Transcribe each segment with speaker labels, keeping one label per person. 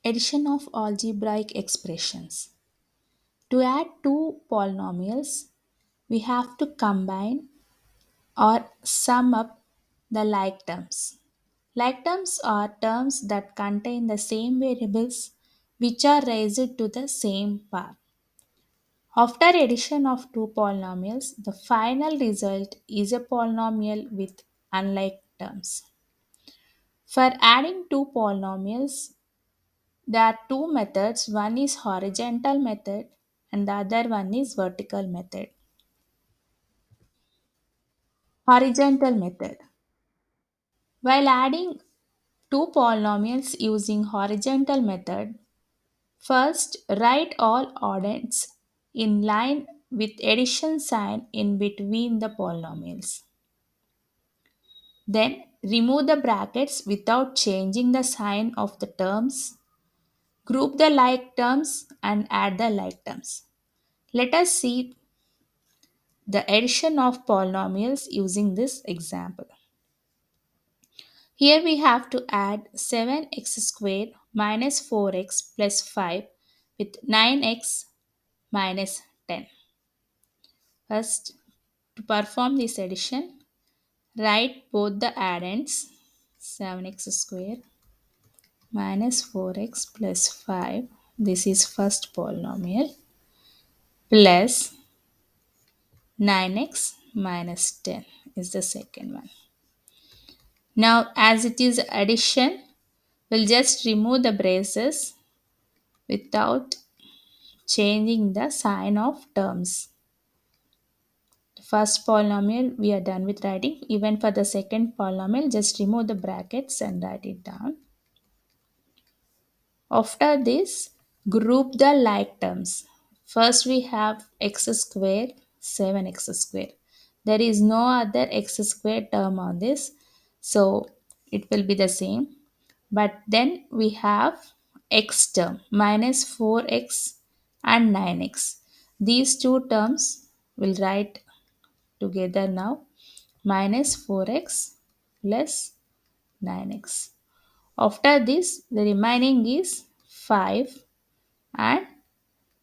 Speaker 1: Addition of algebraic expressions. To add two polynomials, we have to combine or sum up the like terms. Like terms are terms that contain the same variables which are raised to the same power. After addition of two polynomials, the final result is a polynomial with unlike terms. For adding two polynomials, there are two methods. One is horizontal method and the other one is vertical method. Horizontal method. While adding two polynomials using horizontal method, first write all oddends in line with addition sign in between the polynomials. Then remove the brackets without changing the sign of the terms. Group the like terms and add the like terms. Let us see the addition of polynomials using this example. Here we have to add 7x squared minus 4x plus 5 with 9x minus 10. First, to perform this addition, write both the addends 7x squared minus 4x plus 5. This is first polynomial plus 9x minus 10 is the second one. Now, as it is addition, we'll just remove the braces without changing the sign of terms. The first polynomial we are done with writing. Even for the second polynomial, just remove the brackets and write it down. After this, group the like terms. First we have x squared, 7x squared. There is no other x squared term on this, so it will be the same. But then we have x term minus 4x and 9x. These two terms will write together now minus 4x plus 9x. After this, the remaining is 5 and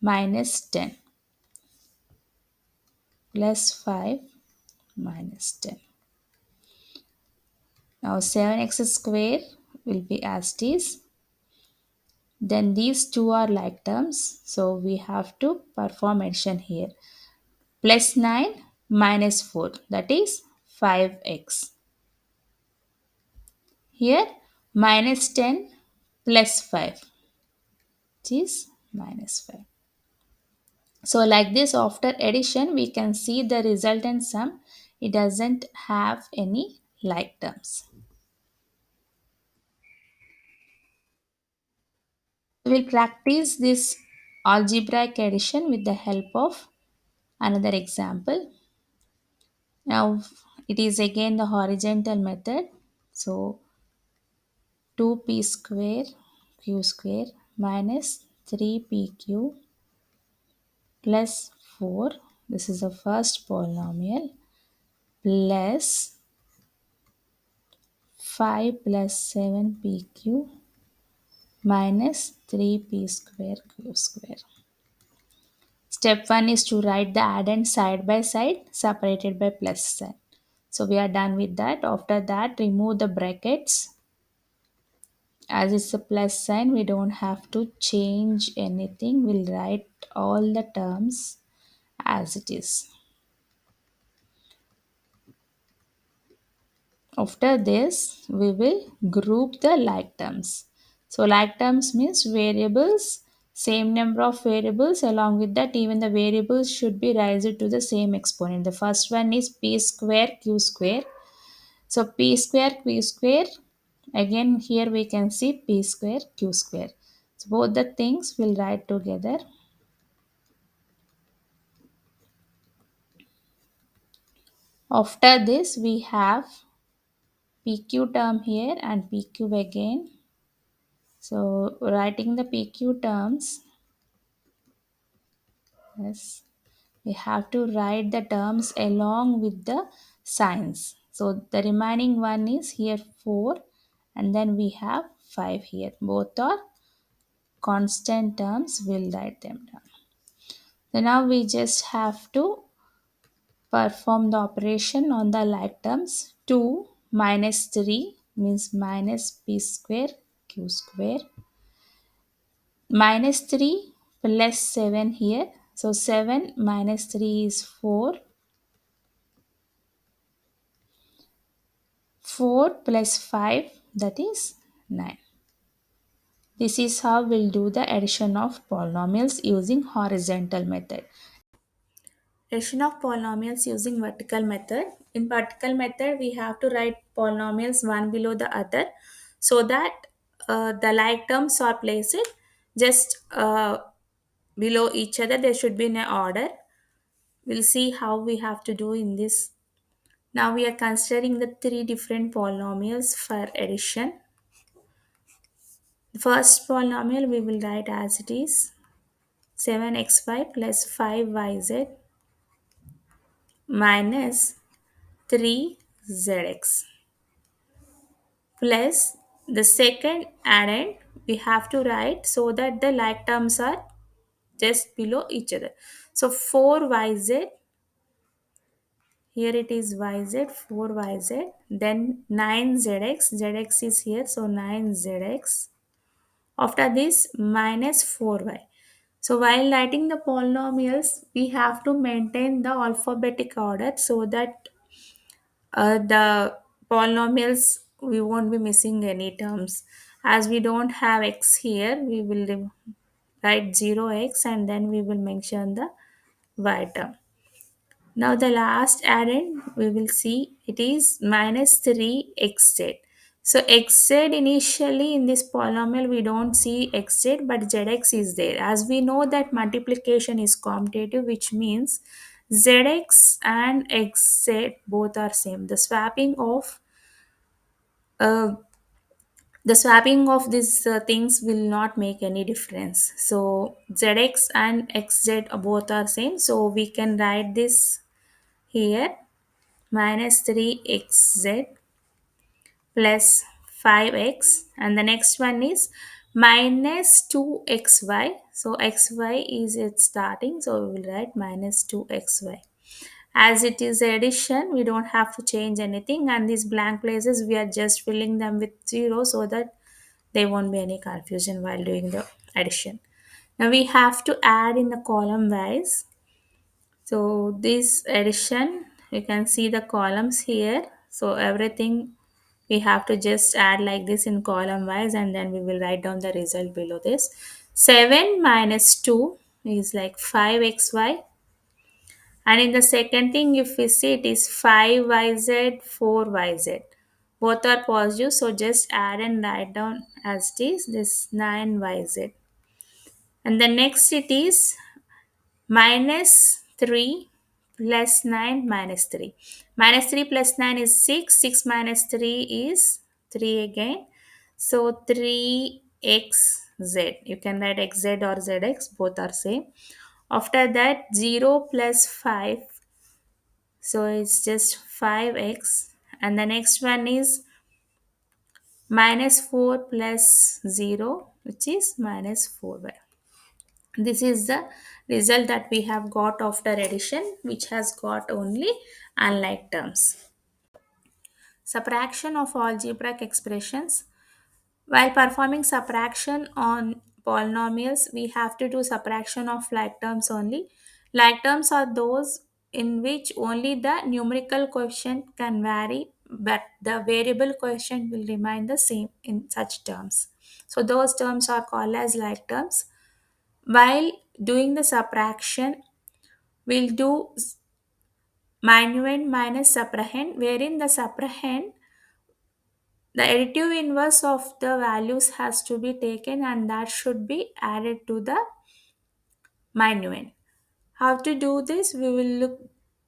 Speaker 1: minus 10 plus 5 minus 10. Now 7x square will be as it is. Then these two are like terms, so we have to perform addition here. Plus 9 minus 4, that is 5x. Here minus 10 plus 5, which is minus 5. So like this, after addition, we can see the resultant sum. It doesn't have any like terms. We will practice this algebraic addition with the help of another example. Now it is again the horizontal method. So 2p square q square minus 3pq plus 4. This is the first polynomial plus 5 plus 7pq minus 3p square q square. Step 1 is to write the addend side by side separated by plus sign. So we are done with that. After that, remove the brackets. As it's a plus sign, we don't have to change anything. We'll write all the terms as it is. After this, we will group the like terms. So like terms means variables, same number of variables. Along with that, even the variables should be raised to the same exponent. The first one is p square q square. So p square q square. Again here we can see p square q square. So both the things will write together. After this, we have pq term here and pq again. So writing the PQ terms, yes, we have to write the terms along with the signs. So the remaining one is here 4 and then we have 5 here. Both are constant terms, we'll write them down. So now we just have to perform the operation on the like terms. 2 minus 3 means minus p square q square. Minus 3 plus 7 here. So 7 minus 3 is 4. 4 plus 5, that is 9. This is how we'll do the addition of polynomials using horizontal method. Addition of polynomials using vertical method. In vertical method, we have to write polynomials one below the other so that the like terms are placed just below each other. They should be in an order. We'll see how we have to do in this. Now we are considering the three different polynomials for addition. The first polynomial we will write as it is 7xy plus 5yz minus 3zx plus the second addend we have to write so that the like terms are just below each other. So 4yz, here it is yz, 4yz, then 9zx, zx is here, so 9zx. After this minus 4y. So while writing the polynomials, we have to maintain the alphabetic order so that the polynomials we won't be missing any terms. As we don't have x here, we will write 0x and then we will mention the y term. Now the last addend we will see it is minus 3xz. So xz initially in this polynomial we don't see xz but zx is there. As we know that multiplication is commutative, which means zx and xz both are same. Uh, the swapping of these things will not make any difference. So zx and xz both are same. So we can write this here minus 3xz plus 5x, and the next one is minus 2xy. So xy is its starting, so we will write minus 2xy. As it is addition, we don't have to change anything, and these blank places we are just filling them with 0 so that there won't be any confusion while doing the addition. Now we have to add in the column wise. So this addition, you can see the columns here. So everything we have to just add like this in column wise, and then we will write down the result below this. 7 minus 2 is like 5xy. And in the second thing, if we see it is 5yz, 4yz. Both are positive, so just add and write down as it is this 9yz. And the next it is minus 3 plus 9 minus 3. Minus 3 plus 9 is 6. 6 minus 3 is 3 again. So 3xz. You can write xz or zx, both are same. After that 0 plus 5. So it's just 5x. And the next one is minus 4 plus 0, which is minus 4y. This is the result that we have got after addition, which has got only unlike terms. Subtraction of algebraic expressions. While performing subtraction on polynomials, we have to do subtraction of like terms only. Like terms are those in which only the numerical coefficient can vary, but the variable coefficient will remain the same in such terms. So those terms are called as like terms. While doing the subtraction, we'll do minuend minus subtrahend, wherein the subtrahend, the additive inverse of the values has to be taken and that should be added to the minuend. How to do this? We will look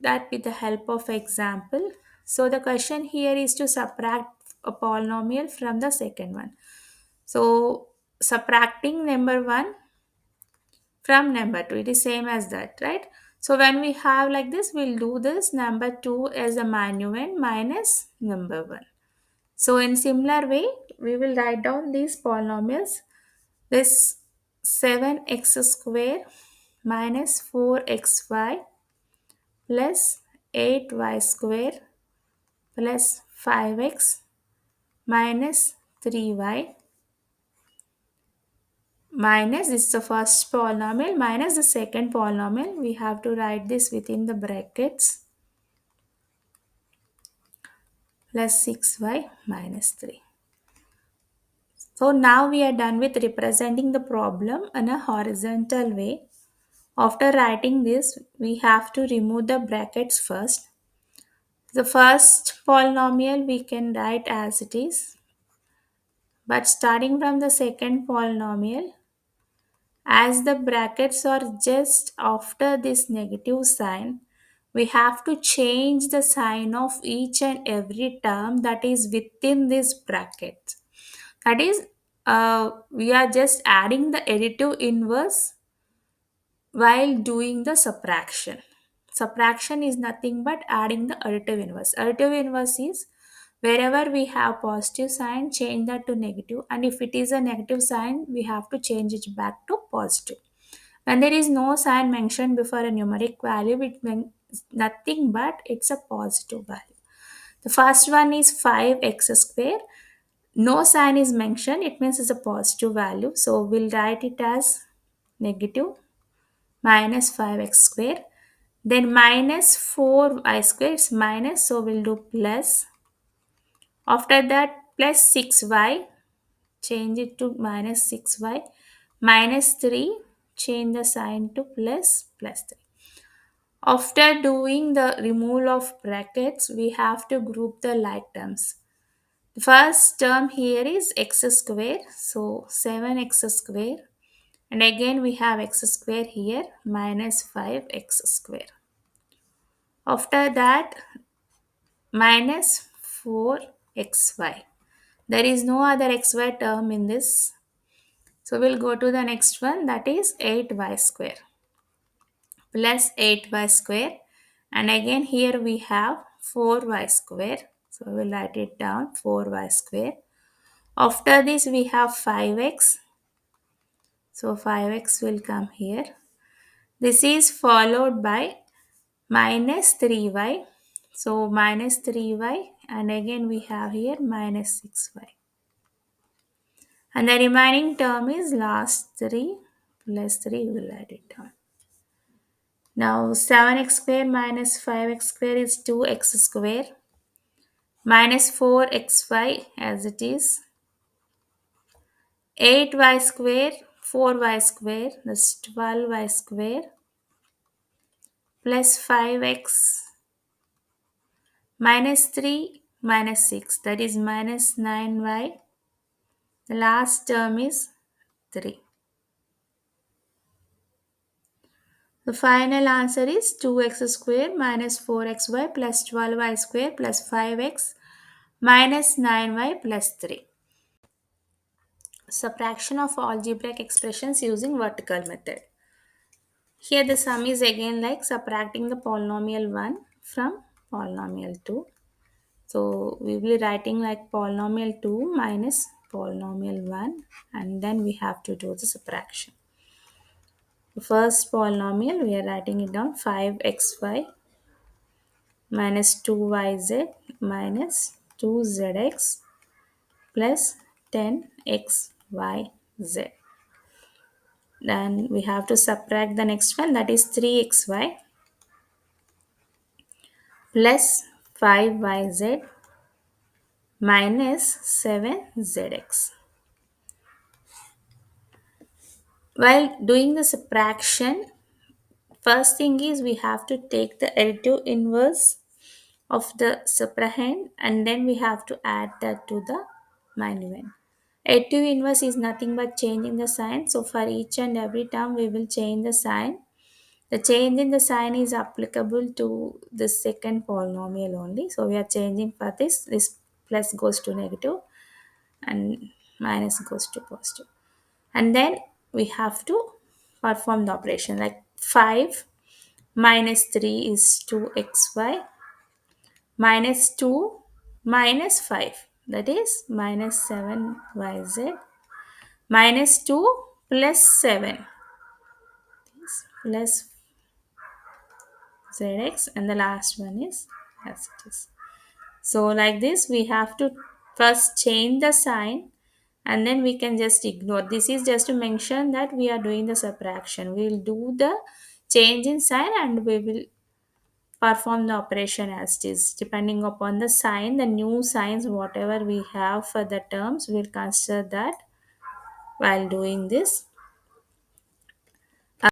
Speaker 1: that with the help of example. So the question here is to subtract a polynomial from the second one. So subtracting number 1 from number 2, it is same as that, right? So when we have like this, we'll do this number 2 as a minuend minus number 1. So in similar way, we will write down these polynomials. This 7x square minus 4xy plus 8y square plus 5x minus 3y minus, this is the first polynomial, minus the second polynomial. We have to write this within the brackets, plus 6y minus 3. So now we are done with representing the problem in a horizontal way. After writing this, we have to remove the brackets first. The first polynomial we can write as it is, but starting from the second polynomial, as the brackets are just after this negative sign, we have to change the sign of each and every term that is within this bracket. That is, we are just adding the additive inverse while doing the subtraction. Subtraction is nothing but adding the additive inverse. Additive inverse is wherever we have positive sign, change that to negative, and if it is a negative sign, we have to change it back to positive. When there is no sign mentioned before a numeric value, it means nothing but it's a positive value. The first one is 5x square. No sign is mentioned, it means it's a positive value. So we'll write it as negative minus 5x square. Then minus 4y square is minus, so we'll do plus. After that, plus 6y, change it to minus 6y. Minus 3, change the sign to plus 3. After doing the removal of brackets, we have to group the like terms. The first term here is x square, so 7x square. And again we have x square here minus 5x square. After that, minus 4xy. There is no other xy term in this. So we'll go to the next one, that is 8y square plus 8y square. And again here we have 4y square. So we'll write it down, 4y square. After this we have 5x. So 5x will come here. This is followed by minus 3y. So minus 3y, and again we have here minus 6y. And the remaining term is last 3 plus 3, we will write it down. Now 7x square minus 5x square is 2x square minus 4xy as it is. 8y square, 4y square, that's 12y square plus 5x minus 3 minus 6, that is minus 9y. The last term is 3. The final answer is 2x square minus 4xy plus 12y square plus 5x minus 9y plus 3. Subtraction of algebraic expressions using vertical method. Here the sum is again like subtracting the polynomial 1 from polynomial 2. So we will be writing like polynomial 2 minus polynomial 1, and then we have to do the subtraction. The first polynomial we are writing it down, 5xy minus 2yz minus 2zx plus 10xyz. Then we have to subtract the next one, that is 3xy plus 5yz minus 7zx. While doing the subtraction, first thing is we have to take the additive inverse of the subtrahend, and then we have to add that to the minuend. Additive inverse is nothing but changing the sign. So for each and every term we will change the sign. The change in the sign is applicable to the second polynomial only. So we are changing for this. This plus goes to negative and minus goes to positive. And then we have to perform the operation like 5 minus 3 is 2xy minus 2 minus 5, that is minus 7yz minus 2 plus 7 plus zx, and the last one is as it is. So like this we have to first change the sign, and then we can just ignore. This is just to mention that we are doing the subtraction. We will do the change in sign and we will perform the operation as it is. Depending upon the sign, the new signs whatever we have for the terms, we'll consider that while doing this.